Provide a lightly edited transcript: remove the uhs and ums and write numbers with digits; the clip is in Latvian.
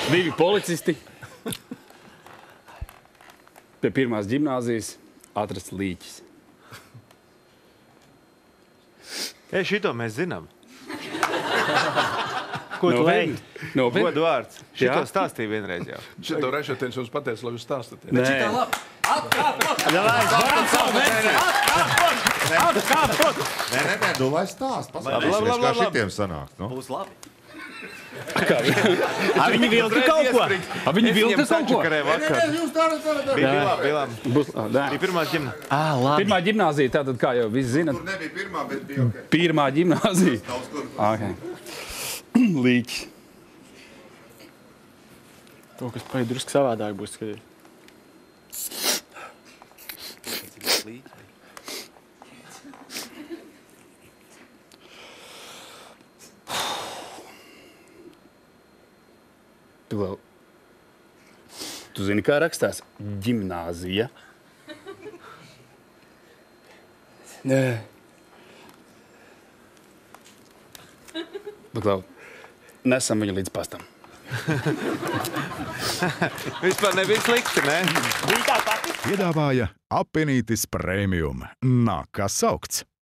2 policisti. Pie pirmās ģimnāzijas atrasts līķis. Šito mēs zinām. Ko tu Nopietni? leji? Nopietni? Godu vārds. Šito Jā? stāstīja vienreiz jau. Šito Rešetins jums pateica, lai jūs stāstat. Nē. Nē, nu lai stāst. Paskatīsimies, kā šitiem sanāk. Nu. Būs labi. Viņi vilka kaut ko. Viņi vilka kaut ko. Jūs darat. Bija Bija pirmās ģimnā. Labi. pirmā ģimnāzija, tātad, kā jau visi zinat, Tur nebija pirmā, bet bija ok. pirmā ģimnāzija. Daudz kur. Okay. Līķis. Kaut kas paiet drusku savādāk būs skatīt. Tu zini, kā rakstās ģimnāzija? Nē. Paklau, nesam viņu līdz pastam. Vispār nebija slikti, ne? Piedāvāja Appenītis Premium. Nāk kā saukts.